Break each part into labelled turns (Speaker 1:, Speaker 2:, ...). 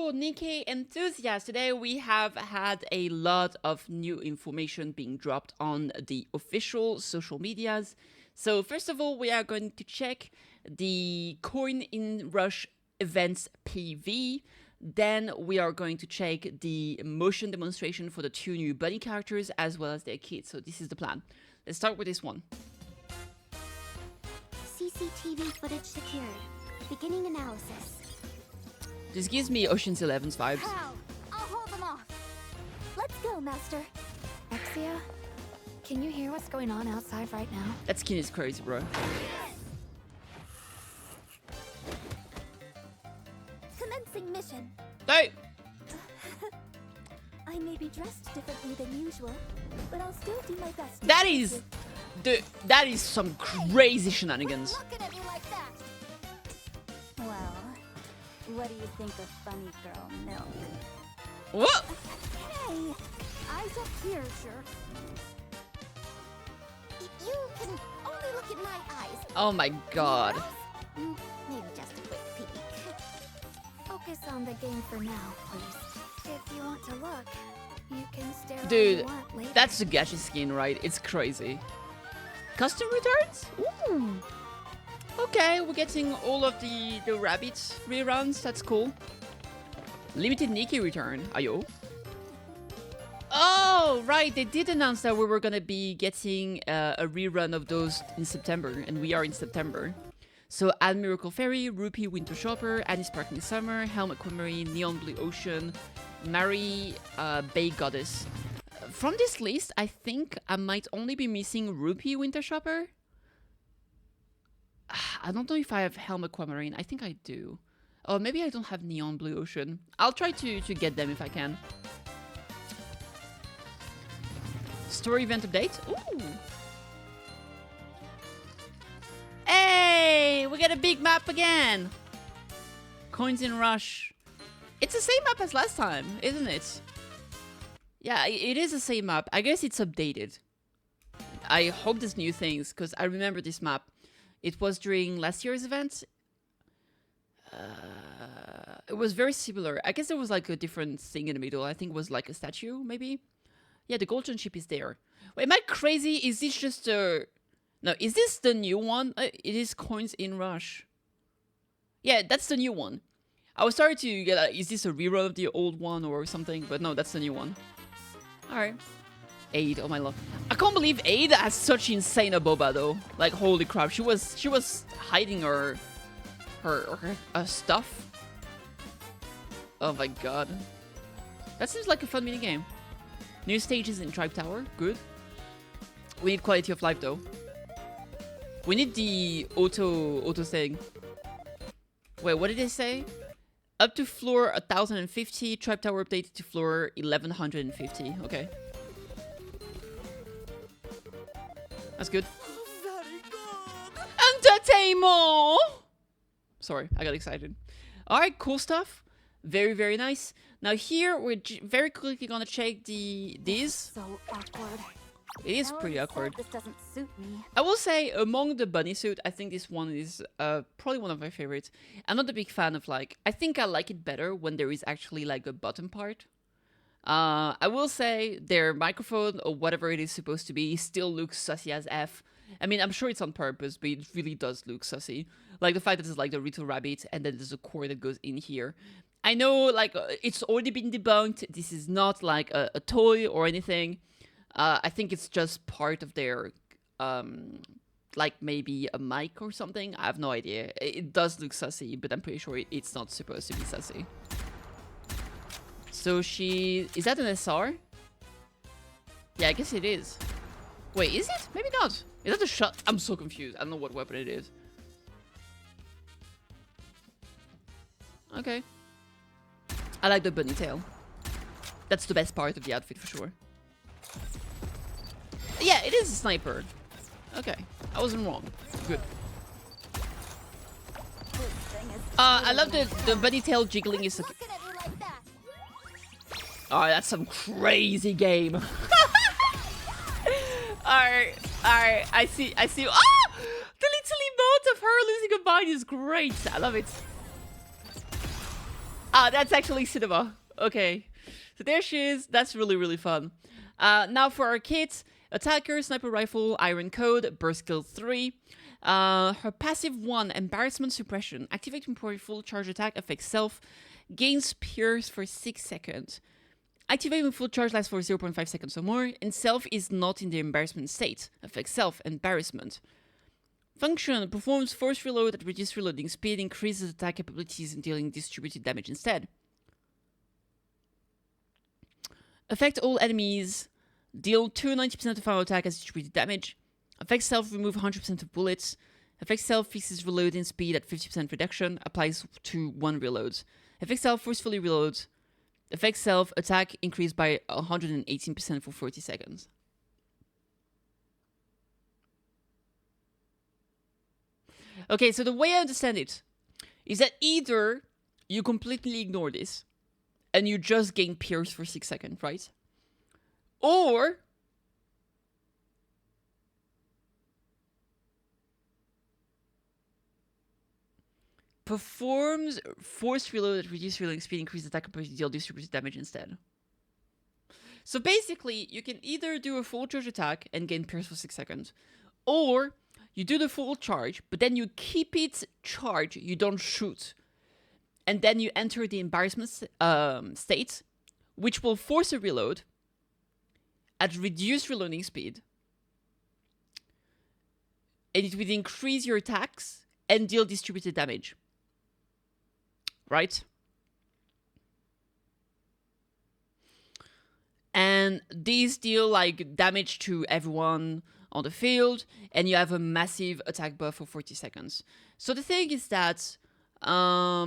Speaker 1: Hello, Nikke enthusiasts. Today we have had a lot of new information being dropped on the official social medias. So first of all, we are going to check the Coin in Rush events PV. Then we are going to check the motion demonstration for the 2 new bunny characters as well as their kits. So this is the plan. Let's start with this one.
Speaker 2: CCTV footage secured. Beginning analysis.
Speaker 1: This gives me Ocean's 11's vibes.
Speaker 2: How? I'll hold them off. Let's go, Master.
Speaker 3: Exia, can you hear what's going on outside right now?
Speaker 1: That skin is crazy, bro.
Speaker 2: Commencing mission.
Speaker 1: Hey!
Speaker 2: I may be dressed differently than usual, but I'll still do my best.
Speaker 1: That is... Dude, that is some crazy shenanigans.
Speaker 2: Looking at me like that. Well, what do you think of Bunny Girl Milk?
Speaker 1: What?
Speaker 2: Hey, eyes up here, sir. You can only look in my eyes.
Speaker 1: Oh my god.
Speaker 2: Maybe just a quick peek.
Speaker 3: Focus on the game for now, please. If you want to look, you can stare all
Speaker 1: Dude,
Speaker 3: you want later.
Speaker 1: that's the gacha skin, right? It's crazy. Custom returns? Ooh. Okay, we're getting all of the rabbits reruns. That's cool. Limited Nikke return. Ayo. Oh, right. They did announce that we were going to be getting a rerun of those in September. And we are in September. So, Add Miracle Fairy, Rupee Winter Shopper, Annie Sparkling Summer, Helm Aquamarine, Neon Blue Ocean, Mary Bay Goddess. From this list, I think I might only be missing Rupee Winter Shopper. I don't know if I have Helm Aquamarine. I think I do. Oh, maybe I don't have Neon Blue Ocean. I'll try to get them if I can. Story event update. Ooh. Hey, we got a big map again. Coins in Rush. It's the same map as last time, isn't it? Yeah, it is the same map. I guess it's updated. I hope there's new things, because I remember this map. It was during last year's event. It was very similar. I guess there was like a different thing in the middle. I think it was like a statue, maybe? Yeah, the golden ship is there. Wait, am I crazy? Is this just a... No, is this the new one? It is Coins in Rush. Yeah, that's the new one. I was starting to get like, is this a rerun of the old one or something? But no, that's the new one. Alright. Aid, oh my lord. I can't believe Aid has such insane a boba though. Like holy crap, she was hiding her stuff. Oh my god. That seems like a fun minigame. New stages in Tribe Tower, good. We need quality of life though. We need the auto thing. Wait, what did they say? Up to floor 1050, Tribe Tower updated to floor 1150. Okay. That's good.
Speaker 2: Very good.
Speaker 1: Entertainment! Sorry, I got excited. Alright, cool stuff. Very, very nice. Now here, we're very quickly gonna check these.
Speaker 2: So awkward.
Speaker 1: It is pretty awkward.
Speaker 2: This doesn't suit me.
Speaker 1: I will say, among the bunny suit, I think this one is probably one of my favorites. I'm not a big fan of like... I think I like it better when there is actually like a bottom part. I will say their microphone or whatever it is supposed to be still looks sussy as F. I mean, I'm sure it's on purpose, but it really does look sussy. Like the fact that it's like the little rabbit and then there's a cord that goes in here. I know like it's already been debunked. This is not like a toy or anything. I think it's just part of their, like maybe a mic or something. I have no idea. It does look sussy, but I'm pretty sure it's not supposed to be sussy. So is that an SR? Yeah, I guess it is. Wait, is it? Maybe not. Is that a shot? I'm so confused. I don't know what weapon it is. Okay. I like the bunny tail. That's the best part of the outfit for sure. Yeah, it is a sniper. Okay, I wasn't wrong. Good. I love the bunny tail jiggling is so cute. Oh, that's some crazy game. Alright, I see. Ah! The little emote of her losing a bind is great. I love it. Ah, that's actually cinema. Okay. So there she is. That's really, really fun. Now for our kits. Attacker, Sniper Rifle, Iron Code, Burst Skill 3. Her passive 1, Embarrassment Suppression. Activating before full charge attack affects self. Gains Pierce for 6 seconds. Activating full charge lasts for 0.5 seconds or more. And self is not in the embarrassment state. Affects self. Embarrassment. Function. Performs force reload at reduced reloading speed. Increases attack capabilities and dealing distributed damage instead. Affect all enemies. Deal 290% of final attack as distributed damage. Affect self, remove 100% of bullets. Affect self, fixes reloading speed at 50% reduction. Applies to 1 reload. Affect self, forcefully reloads. Affect self, attack increased by 118% for 40 seconds. Okay, so the way I understand it is that either you completely ignore this and you just gain Pierce for 6 seconds, right? Or performs force reload at reduced reloading speed, increase attack capacity, deal distributed damage instead. So basically, you can either do a full charge attack and gain Pierce for 6 seconds, or you do the full charge, but then you keep it charged, you don't shoot. And then you enter the embarrassment state, which will force a reload at reduced reloading speed. And it will increase your attacks and deal distributed damage. Right? And these deal like damage to everyone on the field, and you have a massive attack buff for 40 seconds. So the thing is that I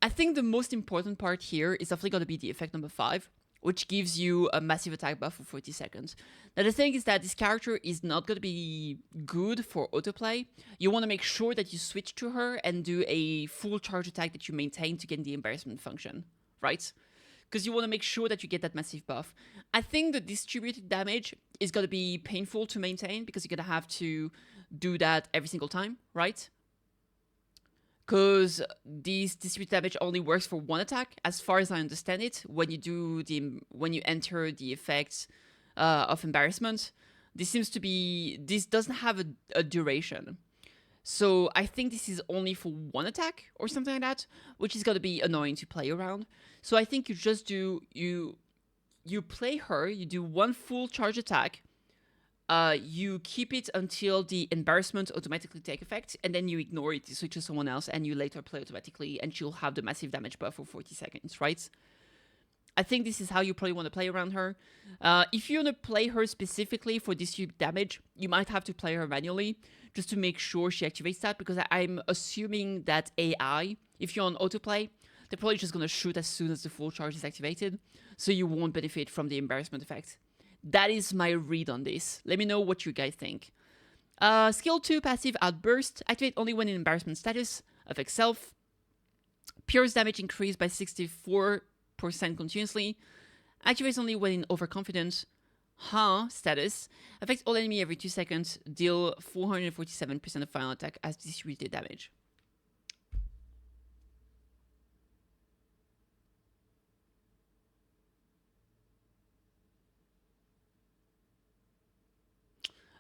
Speaker 1: think the most important part here is definitely going to be the effect number 5, which gives you a massive attack buff for 40 seconds. Now the thing is that this character is not going to be good for autoplay. You want to make sure that you switch to her and do a full charge attack that you maintain to get the embarrassment function, right? Because you want to make sure that you get that massive buff. I think the distributed damage is going to be painful to maintain because you're going to have to do that every single time, right? Because this distributed damage only works for one attack, as far as I understand it. When you enter the effects of embarrassment, this doesn't have a duration. So I think this is only for one attack or something like that, which is gonna be annoying to play around. So I think you just do you play her, you do one full charge attack. You keep it until the embarrassment automatically take effect, and then you ignore it, you switch to someone else, and you later play automatically, and she'll have the massive damage buff for 40 seconds, right? I think this is how you probably want to play around her. If you want to play her specifically for distributed damage, you might have to play her manually, just to make sure she activates that, because I'm assuming that AI, if you're on autoplay, they're probably just going to shoot as soon as the full charge is activated, so you won't benefit from the embarrassment effect. That is my read on this. Let me know what you guys think. Skill 2, Passive Outburst. Activate only when in embarrassment status. Affects self. Pierce damage increased by 64% continuously. Activates only when in overconfident status. Affects all enemy every 2 seconds. Deal 447% of final attack as distributed damage.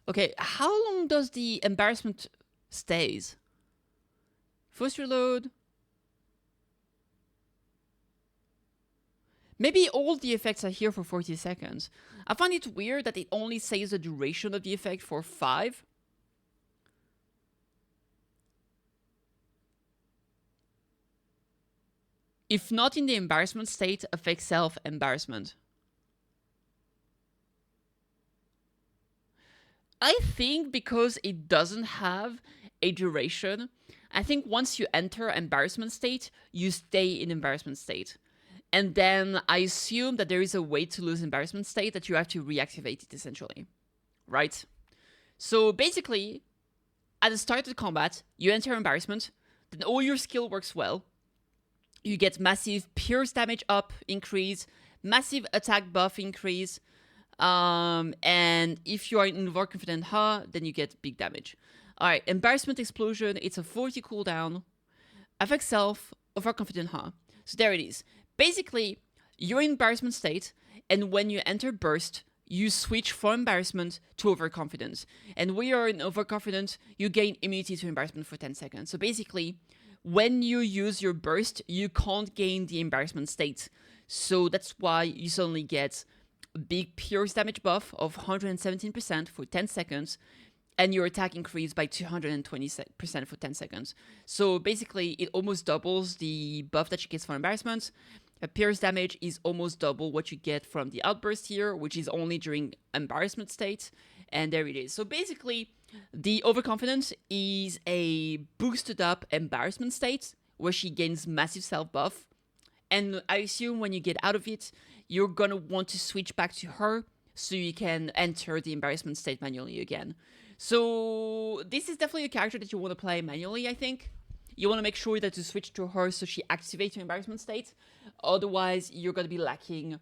Speaker 1: Okay, how long does the embarrassment stays? First reload. Maybe all the effects are here for 40 seconds. I find it weird that it only says the duration of the effect for 5. If not in the embarrassment state, affects self-embarrassment. I think because it doesn't have a duration, I think once you enter embarrassment state, you stay in embarrassment state. And then I assume that there is a way to lose embarrassment state that you have to reactivate it essentially. Right? So basically, at the start of the combat, you enter embarrassment, then all your skill works well. You get massive pierce damage up increase, massive attack buff increase, and if you are in overconfident then you get big damage. Alright, embarrassment explosion, it's a 40 cooldown. Affects self, overconfident So there it is. Basically, you're in embarrassment state, and when you enter burst, you switch from embarrassment to overconfidence. And when you're in overconfident, you gain immunity to embarrassment for 10 seconds. So basically, when you use your burst, you can't gain the embarrassment state. So that's why you suddenly get a big pierce damage buff of 117% for 10 seconds, and your attack increased by 220% for 10 seconds. So basically, it almost doubles the buff that she gets for embarrassment. A pierce damage is almost double what you get from the outburst here, which is only during embarrassment state. And there it is. So basically, the overconfidence is a boosted up embarrassment state where she gains massive self buff. And I assume when you get out of it, you're gonna want to switch back to her so you can enter the embarrassment state manually again. So this is definitely a character that you want to play manually, I think. You want to make sure that you switch to her so she activates your embarrassment state. Otherwise, you're going to be lacking.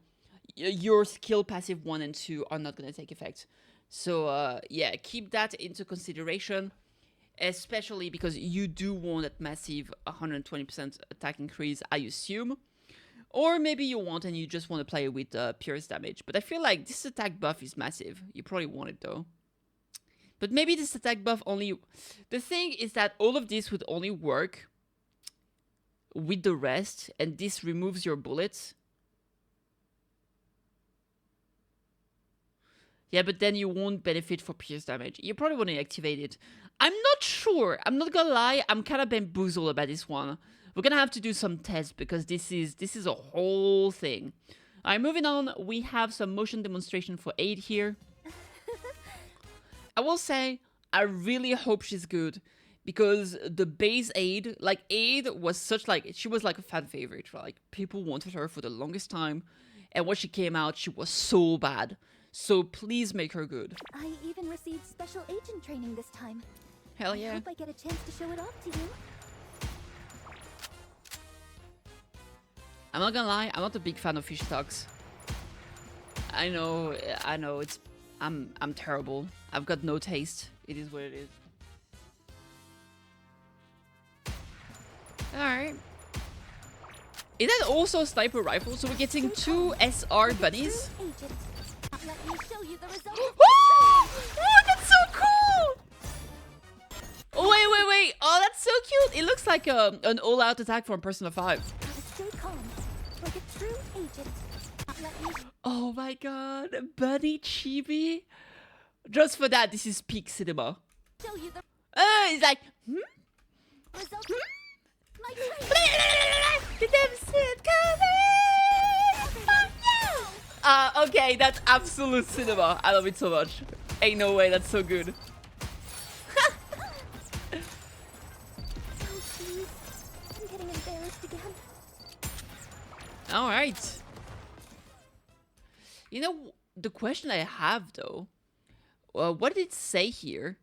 Speaker 1: Your skill passive 1 and 2 are not going to take effect. So yeah, keep that into consideration, especially because you do want that massive 120% attack increase, I assume. Or maybe you want and you just want to play with pierce damage. But I feel like this attack buff is massive. You probably want it though. But maybe this attack buff only... The thing is that all of this would only work with the rest, and this removes your bullets. Yeah, but then you won't benefit for pierce damage. You probably want to activate it. I'm not sure. I'm not gonna lie. I'm kind of bamboozled about this one. We're gonna have to do some tests because this is a whole thing. Alright, moving on. We have some motion demonstration for Aid here. I will say, I really hope she's good, because the base Aid was such like, she was like a fan favorite, like people wanted her for the longest time, and when she came out, she was so bad. So please make her good.
Speaker 2: I even received special agent training this time.
Speaker 1: Hell yeah.
Speaker 2: I hope I get a chance to show it off to you.
Speaker 1: I'm not gonna lie, I'm not a big fan of fish stocks. I know, I'm terrible. I've got no taste. It is what it is. Alright. Is that also a sniper rifle? So we're getting 2 SR bunnies.
Speaker 2: Let me show you the results.
Speaker 1: Oh, that's so cool! Oh, wait. Oh, that's so cute. It looks like an all-out attack from Persona 5.
Speaker 2: Stay calm, like a true agent. Let me
Speaker 1: Oh my god, Bunny Chibi. Just for that, this is peak cinema.
Speaker 2: show you the
Speaker 1: It's like,
Speaker 2: results. My training.
Speaker 1: Okay, that's absolute cinema. I love it so much. Ain't no way, that's so good.
Speaker 2: Oh, jeez. I'm getting embarrassed again.
Speaker 1: Alright. You know, the question I have though, what did it say here?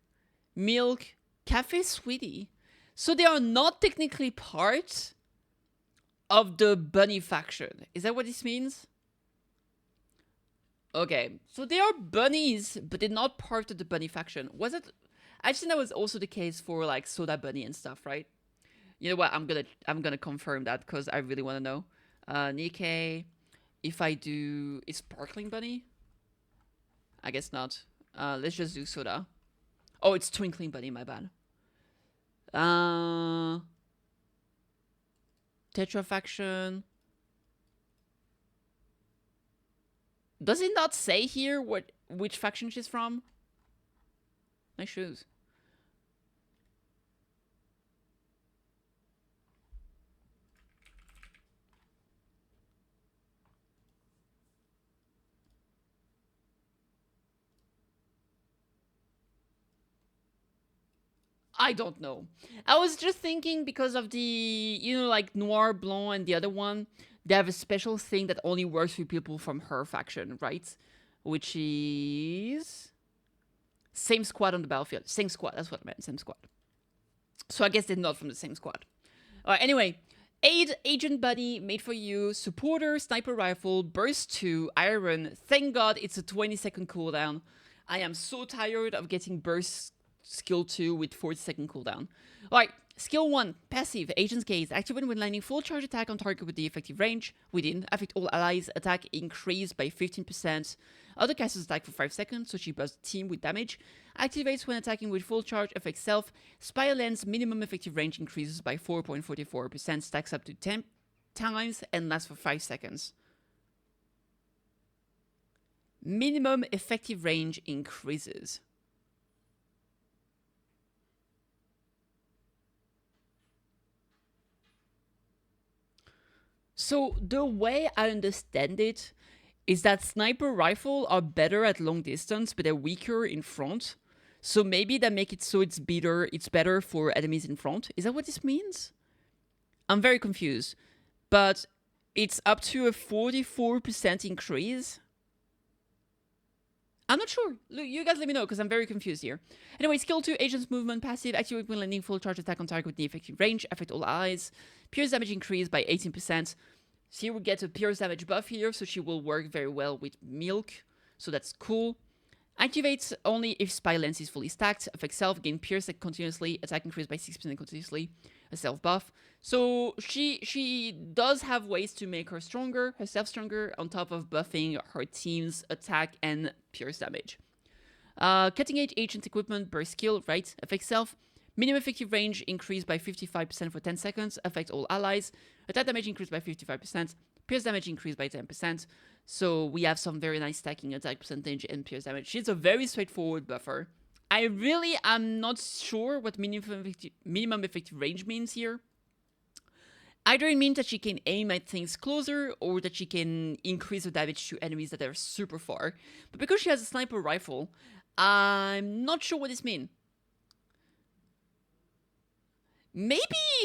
Speaker 1: Milk, cafe sweetie. So they are not technically part of the bunny faction. Is that what this means? Okay, so they are bunnies, but they're not part of the bunny faction. Was it? I've seen that was also the case for like Soda Bunny and stuff, right? You know what? I'm gonna confirm that because I really want to know. Nikke, if I do, is Sparkling Bunny? I guess not. Let's just do Soda. Oh, it's Twinkling Bunny. My bad. Tetra faction. Does it not say here which faction she's from? Nice shoes. I don't know. I was just thinking because of the, you know, like Noir Blanc and the other one, they have a special thing that only works with people from her faction, right? Which is same squad on the battlefield. Same squad, that's what I meant, same squad. So I guess they're not from the same squad. Alright, anyway. Aid, Agent Buddy, made for you, Supporter, Sniper Rifle, Burst 2, Iron. Thank God it's a 20-second cooldown. I am so tired of getting Burst Skill 2 with 40-second cooldown. Alright, Skill 1, passive, Agent's Gaze. Activate when landing full charge attack on target with the effective range. Within, affect all allies, attack increased by 15%. Other casters attack for 5 seconds, so she busts the team with damage. Activates when attacking with full charge, affects self. Spire Lens, minimum effective range increases by 4.44%, stacks up to 10 times, and lasts for 5 seconds. Minimum effective range increases. So the way I understand it is that sniper rifle are better at long distance, but they're weaker in front. So maybe that make it so it's better for enemies in front. Is that what this means? I'm very confused. But it's up to a 44% increase. I'm not sure. Look, you guys let me know because I'm very confused here. Anyway, skill 2, Agent's Movement, passive, activate when landing full charge attack on target with the effective range, affect all allies. Pierce damage increased by 18%. So here we get a pierce damage buff here, so she will work very well with Milk. So that's cool. Activates only if Spy Lens is fully stacked. Affects self, gain pierce continuously, attack increased by 6% continuously. A self buff. So she does have ways to make herself stronger, on top of buffing her team's attack and pierce damage. Cutting Edge Agent Equipment, burst skill, right? Affects self. Minimum effective range increased by 55% for 10 seconds. Affect all allies. Attack damage increased by 55%. Pierce damage increased by 10%. So we have some very nice stacking attack percentage and pierce damage. She's a very straightforward buffer. I really am not sure what minimum effective range means here. Either it means that she can aim at things closer, or that she can increase the damage to enemies that are super far. But because she has a sniper rifle, I'm not sure what this means. Maybe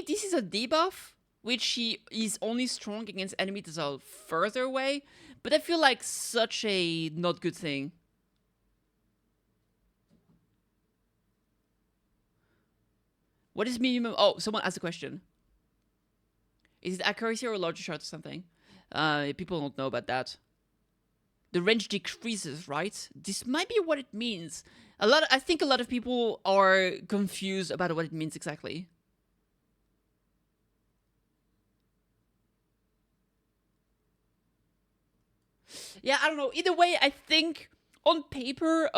Speaker 1: this is a debuff, which she is only strong against enemies that are further away, but I feel like such a not good thing. What is minimum? Oh, someone asked a question. Is it accuracy or larger shot or something? People don't know about that. The range decreases, right? This might be what it means. I think a lot of people are confused about what it means exactly. Yeah, I don't know. Either way, I think on paper,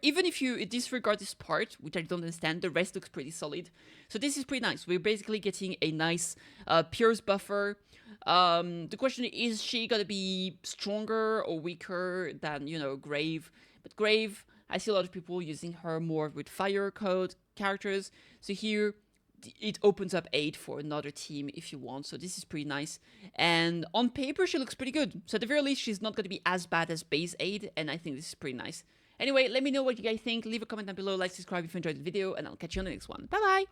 Speaker 1: even if you disregard this part, which I don't understand, the rest looks pretty solid. So this is pretty nice. We're basically getting a nice pierce buffer. The question is she gonna be stronger or weaker than, Grave? But Grave, I see a lot of people using her more with fire code characters. So here, it opens up aid for another team if you want. So this is pretty nice. And on paper, she looks pretty good. So at the very least, she's not going to be as bad as base aid. And I think this is pretty nice. Anyway, let me know what you guys think. Leave a comment down below. Like, subscribe if you enjoyed the video. And I'll catch you on the next one. Bye-bye.